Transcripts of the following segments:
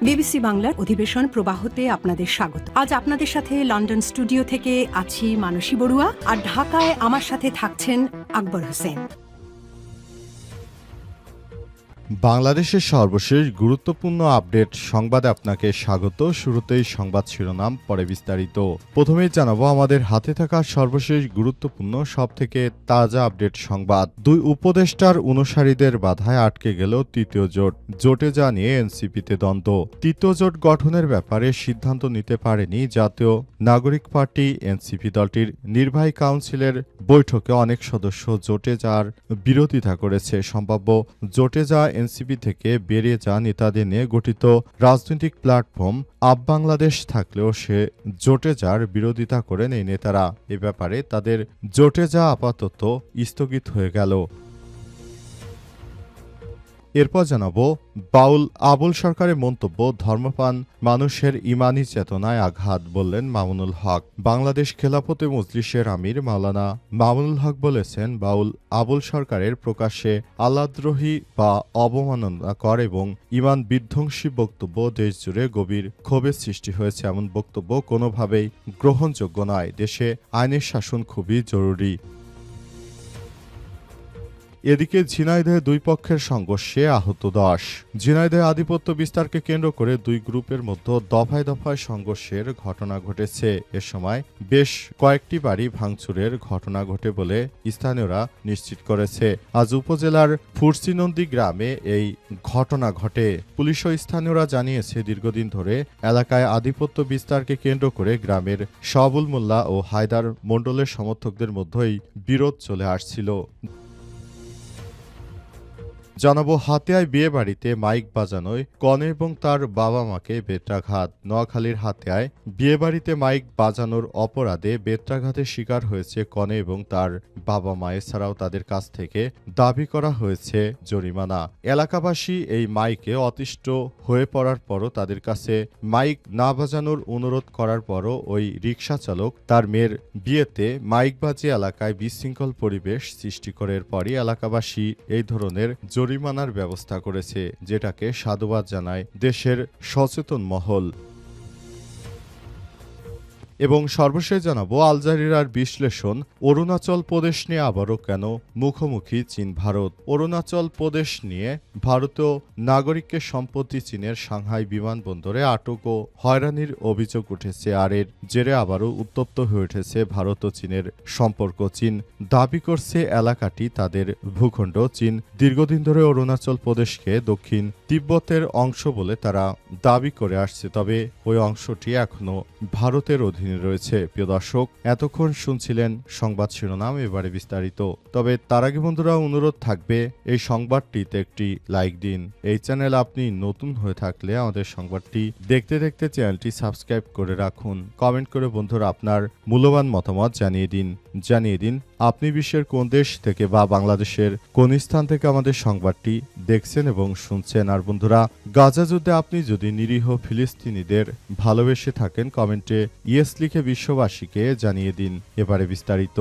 BBC বাংলার অধিবেশন প্রবাহতে আপনাদের স্বাগত। আজ আপনাদের সাথে লন্ডন স্টুডিও থেকে আছি মানসী বড়ুয়া, আর ঢাকায় আমার সাথে থাকছেন আকবর হোসেন। বাংলাদেশের সর্বশেষ গুরুত্বপূর্ণ আপডেট সংবাদে আপনাকে স্বাগত। শুরুতেই সংবাদ শিরোনাম, পরে বিস্তারিত। প্রথমেই জানাবো আমাদের হাতে থাকা সর্বশেষ গুরুত্বপূর্ণ সবথেকে তাজা আপডেট সংবাদ। দুই উপদেষ্টার অনুসারীদের বাধায় আটকে গেল তৃতীয় জোট। জোটে যা নিয়ে এনসিপিতে দ্বন্দ্ব। তৃতীয় জোট গঠনের ব্যাপারে সিদ্ধান্ত নিতে পারেনি জাতীয় নাগরিক পার্টি এনসিপি। দলটির নির্বাহী কাউন্সিলের বৈঠকে অনেক সদস্য জোটে যাওয়ার বিরোধিতা করেছে। সম্ভাব্য জোটে যা এনসিপি থেকে বেরিয়ে যা নেতাদের নিয়ে গঠিত রাজনৈতিক প্ল্যাটফর্ম আপ বাংলাদেশ থাকলেও সে জোটে যার বিরোধিতা করেন এই নেতারা। এ ব্যাপারে তাদের জোটে যা আপাতত স্থগিত হয়ে গেল। এরপর জানাবো বাউল আবুল সরকারের মন্তব্য, ধর্মপ্রাণ মানুষের ইমানি চেতনায় আঘাত, বললেন মামুনুল হক। বাংলাদেশ খেলাফতে মজলিসের আমির মাওলানা মামুনুল হক বলেছেন, বাউল আবুল সরকারের প্রকাশ্যে আল্লাহদ্রোহী বা অবমাননাকর এবং ইমান বিধ্বংসী বক্তব্য দেশজুড়ে গভীর ক্ষোভের সৃষ্টি হয়েছে। এমন বক্তব্য কোনোভাবেই গ্রহণযোগ্য নয়। দেশে আইনের শাসন খুবই জরুরি। এদিকে ঝিনাইদহে দুই পক্ষের সংঘর্ষে আহত 10। ঝিনাইদহে আধিপত্য বিস্তারকে কেন্দ্র করে দুই গ্রুপের মধ্যে দফায় দফায় সংঘর্ষের ঘটনা ঘটেছে। এ সময় বেশ কয়েকটি বাড়ি ভাঙচুরের ঘটনা ঘটে বলে স্থানীয়রা নিশ্চিত করেছে। আজ উপজেলার ফুরসিনন্দী গ্রামে এই ঘটনা ঘটে। পুলিশ ও স্থানীয়রা জানিয়েছে, দীর্ঘদিন ধরে এলাকায় আধিপত্য বিস্তারকে কেন্দ্র করে গ্রামের শাহাবুল মোল্লা ও হায়দার মণ্ডলের সমর্থকদের মধ্যেই বিরোধ চলে আসছিল। জানাবো হাতিয়ায় বিয়ে বাড়িতে মাইক বাজানোয় কনে এবং তার বাবা মাকে বেত্রাঘাত। নোয়াখালীর হাতিয়ায় বিয়ে বাড়িতে মাইক বাজানোর অপরাধে বেত্রাঘাতের শিকার হয়েছে কনে এবং তার বাবা মা। এছাড়াও তাদের কাছ থেকে দাবি করা হয়েছে জরিমানা। এলাকাবাসী এই মাইকে অতিষ্ঠ হয়ে পড়ার পরও তাদের কাছে মাইক না বাজানোর অনুরোধ করার পরও ওই রিকশা চালক তার মেয়ের বিয়েতে মাইক বাজিয়ে এলাকায় বিশৃঙ্খল পরিবেশ সৃষ্টি করে। এরপরই এলাকাবাসী এই ধরনের জরিমানার ব্যবস্থা করেছে, যেটাকে সাধুবাদ জানায় দেশের সচেতন মহল। এবং সর্বশেষ জানাবো আল জাজিরার বিশ্লেষণ, অরুণাচল প্রদেশ নিয়ে আবারও কেন মুখোমুখি চীন ভারত। অরুণাচল প্রদেশ নিয়ে ভারতীয় নাগরিককে সম্প্রতি চীনের সাংহাই বিমানবন্দরে আটক ও হয়রানির অভিযোগ উঠেছে। আর এর জেরে আবারও উত্তপ্ত হয়ে উঠেছে ভারত ও চীনের সম্পর্ক। চীন দাবি করছে এলাকাটি তাদের ভূখণ্ড। চীন দীর্ঘদিন ধরে অরুণাচল প্রদেশকে দক্ষিণ তিব্বতের অংশ বলে তারা দাবি করে আসছে, তবে ওই অংশটি এখনো ভারতের অধীনে রয়েছে। প্রিয় দর্শক, এতক্ষণ শুনছিলেন সংবাদ শিরোনাম, এবারে বিস্তারিত। তবে তার আগে বন্ধুরা অনুরোধ থাকবে, এই সংবাদটিতে একটি লাইক দিন। এই চ্যানেল আপনি নতুন হয়ে থাকলে আমাদের সংবাদটি দেখতে দেখতে চ্যানেলটি সাবস্ক্রাইব করে রাখুন। কমেন্ট করে বন্ধুরা আপনার মূল্যবান মতামত জানিয়ে দিন আপনি বিশ্বের কোন দেশ থেকে বা বাংলাদেশের কোন স্থান থেকে আমাদের সংবাদটি দেখছেন এবং শুনছেন। আর বন্ধুরা, গাজা যুদ্ধে আপনি যদি নিরীহ ফিলিস্তিনিদের ভালোবেসে থাকেন, কমেন্টে ইয়েস লিখে বিশ্ববাসীকে জানিয়ে দিন। এবারে বিস্তারিত।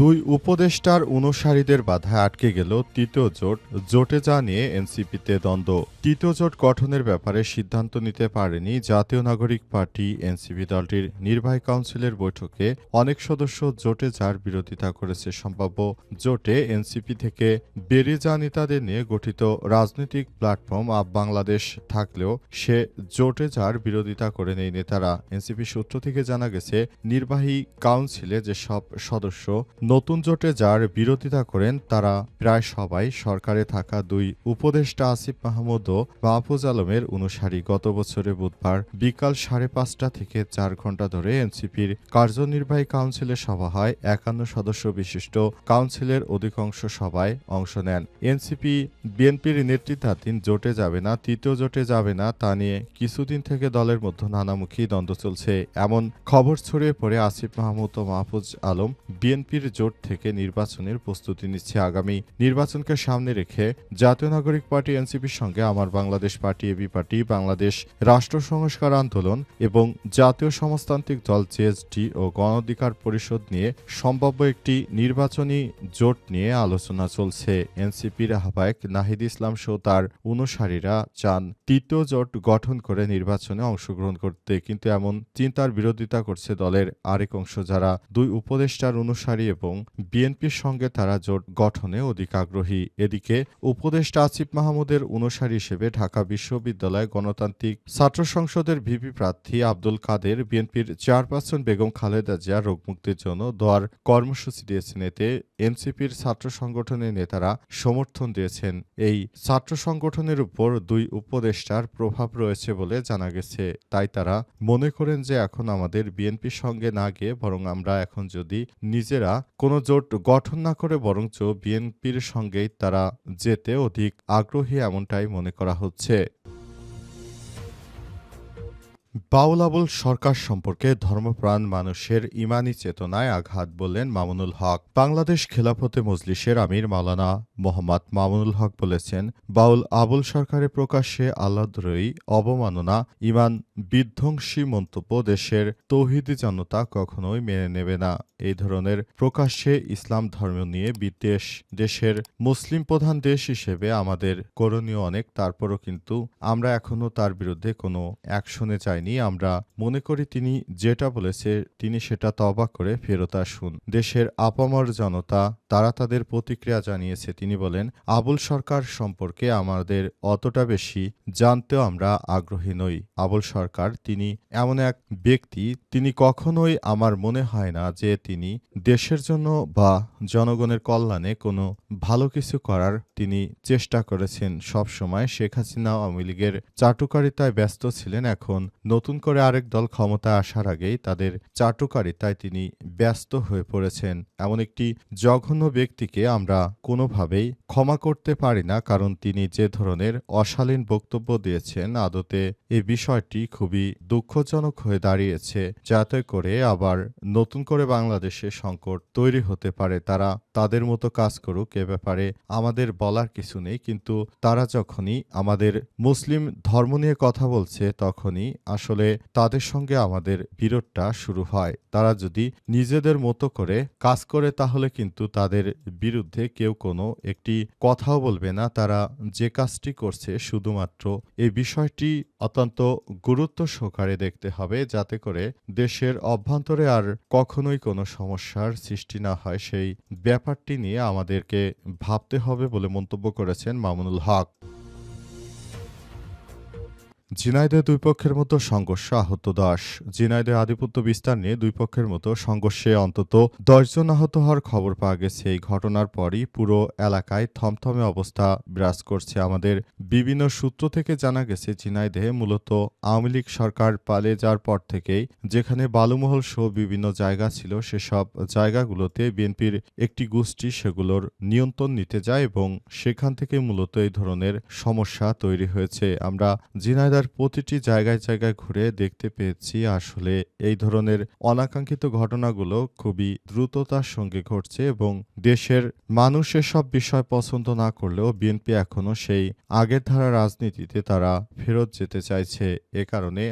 দুই উপদেষ্টার অনুসারীদের বাধায় আটকে গেল তৃতীয় জোট। জোটে যা নিয়ে এনসিপিতে দ্বন্দ্ব। তৃতীয় জোট গঠনের ব্যাপারে সিদ্ধান্ত নিতে পারেনি জাতীয় নাগরিক পার্টি এনসিপি। দলটির নির্বাহী কাউন্সিলের বৈঠকে অনেক সদস্য জোটে যার বিরোধিতা করেছে। সম্ভাব্য জোটে এনসিপি থেকে বেরিয়ে যা নেতাদের নিয়ে গঠিত রাজনৈতিক প্ল্যাটফর্ম আপ বাংলাদেশ থাকলেও সে জোটে যার বিরোধিতা করেন এই নেতারা। এনসিপি সূত্র থেকে জানা গেছে, নির্বাহী কাউন্সিলে যেসব সদস্য নতুন জোটে যার বিরোধিতা করেন তারা প্রায় সবাই সরকারে থাকা দুই উপদেষ্টা আসিফ মাহমুদ ও মাহফুজ আলমের অনুসারী। গত বছরে বুধবার বিকাল 5:30 থেকে 4 ঘণ্টা ধরে এনসিপির কার্যনির্বাহী কাউন্সিলে সভা হয়। 51 সদস্য বিশিষ্ট কাউন্সিলের অধিকাংশ সভায় অংশ নেন। এনসিপি বিএনপির নেতৃত্বাধীন জোটে যাবে না, তৃতীয় জোটে যাবে না, তা নিয়ে কিছুদিন থেকে দলের মধ্যে নানামুখী দ্বন্দ্ব চলছে। এমন খবর ছড়িয়ে পড়ে আসিফ মাহমুদ ও মাহফুজ আলম বিএনপির জোট থেকে নির্বাচনের প্রস্তুতি নিচ্ছে। আগামী নির্বাচনকে সামনে রেখে জাতীয় নাগরিক পার্টি এনসিপির সঙ্গে আমার Bangladesh party AB party, Bangladesh Rashtra Sanskar আন্দোলন এবং জাতীয় সমাজতান্ত্রিক দল জেএসডি ও গণ অধিকার পরিষদ নিয়ে সম্ভাব্য একটি নির্বাচনী জোট নিয়ে আলোচনা চলছে। এনসিপির আহ্বায়ক নাহিদ ইসলাম সহ তার অনুসারীরা চান তৃতীয় জোট গঠন করে নির্বাচনে অংশগ্রহণ করতে, কিন্তু এমন চিন্তার বিরোধিতা করছে দলের আরেক অংশ, যারা দুই উপদেষ্টার অনুসারী এবং বিএনপির সঙ্গে তারা জোট গঠনে অধিক আগ্রহী। এদিকে উপদেষ্টা আসিফ মাহমুদের অনুসারী হিসেবে ঢাকা বিশ্ববিদ্যালয় গণতান্ত্রিক ছাত্র সংসদের ভিপি প্রার্থী আব্দুল কাদের বিএনপির চেয়ারপারসন বেগম খালেদা জিয়া রোগমুক্তির জন্য দোয়ার কর্মসূচি দিয়েছেন। এতে এনসিপির ছাত্র সংগঠনের নেতারা সমর্থন দিয়েছেন। এই ছাত্র সংগঠনের উপর দুই উপদেষ্টার প্রভাব রয়েছে বলে জানা গেছে, তাই তারা মনে করেন যে এখন আমাদের বিএনপির সঙ্গে না গিয়ে বরং আমরা এখন যদি নিজেরা কোনো জোট গঠন না করে বরঞ্চ বিএনপির সঙ্গেই তারা যেতে অধিক আগ্রহী, এমনটাই মনে করা হচ্ছে। বাউল আবুল সরকার সম্পর্কে ধর্মপ্রাণ মানুষের ইমানি চেতনায় আঘাত, বললেন মামুনুল হক। বাংলাদেশ খেলাফতে মজলিসের আমির মাওলানা মোহাম্মদ মামুনুল হক বলেছেন, বাউল আবুল সরকারের প্রকাশ্যে আল্লাহদ্রোহী অবমাননা, ইমান বিধ্বংসী মন্তব্য দেশের তৌহিদি জনতা কখনোই মেনে নেবে না। এই ধরনের প্রকাশ্যে ইসলাম ধর্ম নিয়ে বিদ্বেষ, দেশের মুসলিম প্রধান দেশ হিসেবে আমাদের করণীয় অনেক, তারপরও কিন্তু আমরা এখনো তার বিরুদ্ধে কোনো অ্যাকশনে যাইনি। আমরা মনে করি তিনি যেটা বলেছে তিনি সেটা তওবা করে ফেরত আসুন। দেশের আপামর জনতা তারা তাদের প্রতিক্রিয়া জানিয়েছে। তিনি বলেন, আবুল সরকার সম্পর্কে আমাদের অতটা বেশি জানতেও আমরা আগ্রহী নই। আবুল সরকার তিনি এমন এক ব্যক্তি, তিনি কখনোই আমার মনে হয় না যে তিনি দেশের জন্য বা জনগণের কল্যাণে কোনো ভালো কিছু করার তিনি চেষ্টা করেছেন। সব সময় শেখ হাসিনা আওয়ামী লীগের চাটুকারিতায় ব্যস্ত ছিলেন। এখন নতুন করে আরেক দল ক্ষমতায় আসার আগেই তাদের চাটুকারিতায় তিনি ব্যস্ত হয়ে পড়েছেন। এমন একটি জঘন্য ব্যক্তিকে আমরা কোনোভাবেই ক্ষমা করতে পারি না, কারণ তিনি যে ধরনের অশালীন বক্তব্য দিয়েছেন, আদতে এই বিষয়টি খুবই দুঃখজনক হয়ে দাঁড়িয়েছে, যাতে করে আবার নতুন করে বাংলাদেশে সংকট তৈরি হতে পারে। তারা তাদের মতো কাজ করুক, এ ব্যাপারে আমাদের বলার কিছু নেই, কিন্তু তারা যখনই আমাদের মুসলিম ধর্ম নিয়ে কথা বলছে তখনই আসলে তাদের সঙ্গে আমাদের বিরোধটা শুরু হয়। তারা যদি নিজেদের মতো করে কাজ করে তাহলে কিন্তু তাদের বিরুদ্ধে কেউ কোনো একটি কথাও বলবে না। তারা যে কাজটি করছে শুধুমাত্র এই বিষয়টি অত্যন্ত গুরুত্ব সহকারে দেখতে হবে, যাতে করে দেশের অভ্যন্তরে আর কখনোই কোনো সমস্যার সৃষ্টি না হয়, সেই ব্যাপারটি নিয়ে আমাদেরকে ভাবতে হবে বলে মন্তব্য করেছেন মামুনুল হক। ঝিনাইদহে দুই পক্ষের মতো সংঘর্ষ, আহত 10। ঝিনাইদহে আধিপত্য বিস্তার নিয়ে দুই পক্ষের মতো সংঘর্ষে অন্তত 10 জন আহত হওয়ার খবর পাওয়া গেছে। এই ঘটনার পরই পুরো এলাকায় থমথমে অবস্থা বিরাজ করছে। আমাদের বিভিন্ন সূত্র থেকে জানা গেছে, ঝিনাইদহে মূলত আওয়ামী লীগ সরকার পালিয়ে যাওয়ার পর থেকেই যেখানে বালুমহল সহ বিভিন্ন জায়গা ছিল, সেসব জায়গাগুলোতে বিএনপির একটি গোষ্ঠী সেগুলোর নিয়ন্ত্রণ নিতে যায় এবং সেখান থেকে মূলত এই ধরনের সমস্যা তৈরি হয়েছে। আমরা ঝিনাইদহ প্রতিটি জায়গায় জায়গায় ঘুরে দেখতে পেয়েছি আসলে এই ধরনের অনাকাঙ্ক্ষিত ঘটনাগুলো খুবই দ্রুততার সঙ্গে ঘটছে এবং দেশের মানুষ এসব বিষয় পছন্দ না করলেও বিএনপি এখনো সেই আগের ধারা রাজনীতিতে তারা ফেরত যেতে চাইছে। এ কারণে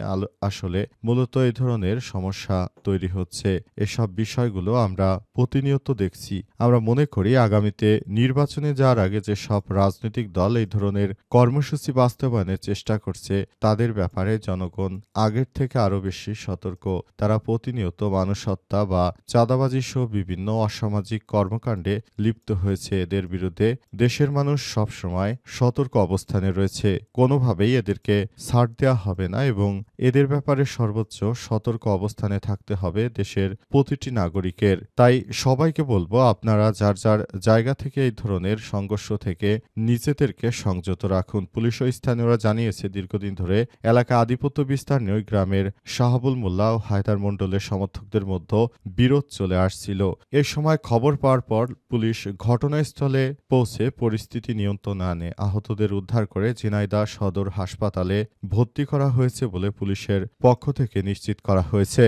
আসলে মূলত এই ধরনের সমস্যা তৈরি হচ্ছে। এসব বিষয়গুলো আমরা প্রতিনিয়ত দেখছি। আমরা মনে করি আগামীতে নির্বাচনে যাওয়ার আগে যে সব রাজনৈতিক দল এই ধরনের কর্মসূচি বাস্তবায়নের চেষ্টা করছে তাদের ব্যাপারে জনগণ আগের থেকে আরও বেশি সতর্ক। তারা প্রতিনিয়ত মানুষ হত্যা বা চাঁদাবাজি সহ বিভিন্ন অসামাজিক কর্মকাণ্ডে লিপ্ত হয়েছে। এদের বিরুদ্ধে দেশের মানুষ সবসময় সতর্ক অবস্থানে রয়েছে। কোনোভাবেই এদেরকে ছাড় দেওয়া হবে না এবং এদের ব্যাপারে সর্বোচ্চ সতর্ক অবস্থানে থাকতে হবে দেশের প্রতিটি নাগরিকের। তাই সবাইকে বলবো, আপনারা যার যার জায়গা থেকে এই ধরনের সংঘর্ষ থেকে নিজেদেরকে সংযত রাখুন। পুলিশ ও স্থানীয়রা জানিয়েছে, দীর্ঘদিন ধরে এলাকা আধিপত্য বিস্তার নিয়ে গ্রামের শাহাবুল মোল্লা ও হায়দার মণ্ডলের সমর্থকদের মধ্যে বিরোধ চলে আসছিল। এ সময় খবর পাওয়ার পর পুলিশ ঘটনাস্থলে পৌঁছে পরিস্থিতি নিয়ন্ত্রণে আনে। আহতদের উদ্ধার করে ঝিনাইদহ সদর হাসপাতালে ভর্তি করা হয়েছে বলে পুলিশের পক্ষ থেকে নিশ্চিত করা হয়েছে।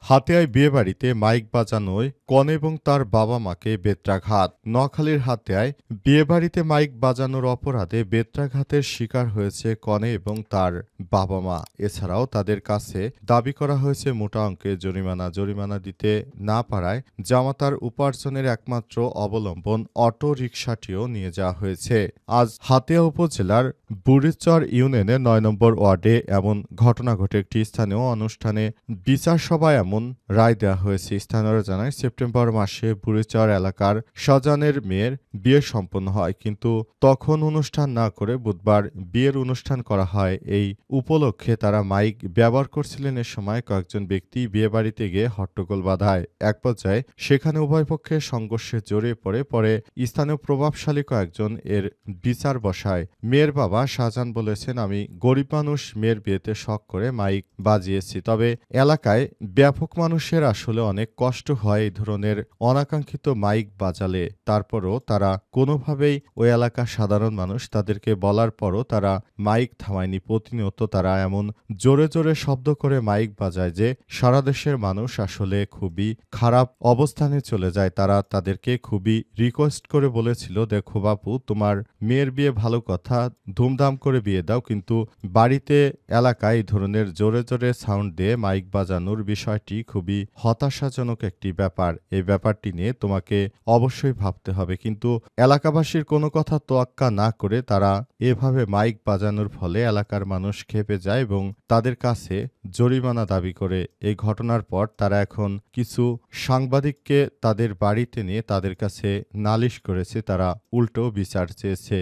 হাতিয়ায় বিয়েবাড়িতে মাইক বাজানোয় কনে এবং তার বাবা মাকে বেত্রাঘাত। নোয়াখালীর হাতিয়ায় বিয়েবাড়িতে মাইক বাজানোর অপরাধে বেত্রাঘাতের শিকার হয়েছে কনে এবং তার বাবা মা। এছাড়াও তাদের কাছে দাবি করা হয়েছে মোটা অঙ্কের জরিমানা দিতে না পারায় জামাতার উপার্জনের একমাত্র অবলম্বন অটো রিকশাটিও নিয়ে যাওয়া হয়েছে। আজ হাতিয়া উপজেলার বুড়িচর ইউনিয়নের ৯ নম্বর ওয়ার্ডে এমন ঘটনা ঘটে। একটি স্থানীয় অনুষ্ঠানে বিচার সভায় এমন রায় দেওয়া হয়েছে। স্থানীয়রা জানায়, সেপ্টেম্বর মাসে বুড়িচর এলাকার শাহজাহানের মেয়ের বিয়ে সম্পন্ন হয়, কিন্তু তখন অনুষ্ঠান না করে বুধবার বিয়ের অনুষ্ঠান করা হয়। এই উপলক্ষে তারা মাইক ব্যবহার করছিলেন। এ সময় কয়েকজন ব্যক্তি বিয়েবাড়িতে গিয়ে হট্টগোল বাধায়। এক পর্যায়ে সেখানে উভয় পক্ষের সংঘর্ষে জড়িয়ে পরে স্থানীয় প্রভাবশালী কয়েকজন এর বিচার বসায়। মেয়ের বাবা শাহজাহান বলেছেন, আমি গরিব মানুষ, মেয়ের বিয়েতে শখ করে মাইক বাজিয়েছি। তবে এলাকায় ব্যাপক মানুষের আসলে অনেক কষ্ট হয় এই ধরনের অনাকাঙ্ক্ষিত মাইক বাজালে। তারপরও তারা কোনোভাবেই ওই এলাকার সাধারণ মানুষ তাদেরকে বলার পরও তারা মাইক থামায়নি। প্রতিনিয়ত তারা এমন জোরে জোরে শব্দ করে মাইক বাজায় যে সারা দেশের মানুষ আসলে খুবই খারাপ অবস্থানে চলে যায়। তারা তাদেরকে খুবই রিকোয়েস্ট করে বলেছিল, দেখো বাপু, তোমার মেয়ের বিয়ে ভালো কথা, ধুমধাম করে বিয়ে দাও, কিন্তু বাড়িতে এলাকায় এই ধরনের জোরে জোরে সাউন্ড দিয়ে মাইক বাজানোর বিষয়টি খুবই হতাশাজনক একটি ব্যাপার। এই ব্যাপারটি নিয়ে তোমাকে অবশ্যই ভাবতে হবে। কিন্তু এলাকাবাসীর কোনো কথা তোয়াক্কা না করে তারা এভাবে মাইক বাজানোর ফলে এলাকার মানুষ ক্ষেপে যায় এবং তাদের কাছে জরিমানা দাবি করে। এই ঘটনার পর তারা এখন কিছু সাংবাদিককে তাদের বাড়িতে নিয়ে তাদের কাছে নালিশ করেছে। তারা উল্টো বিচার চেয়েছে।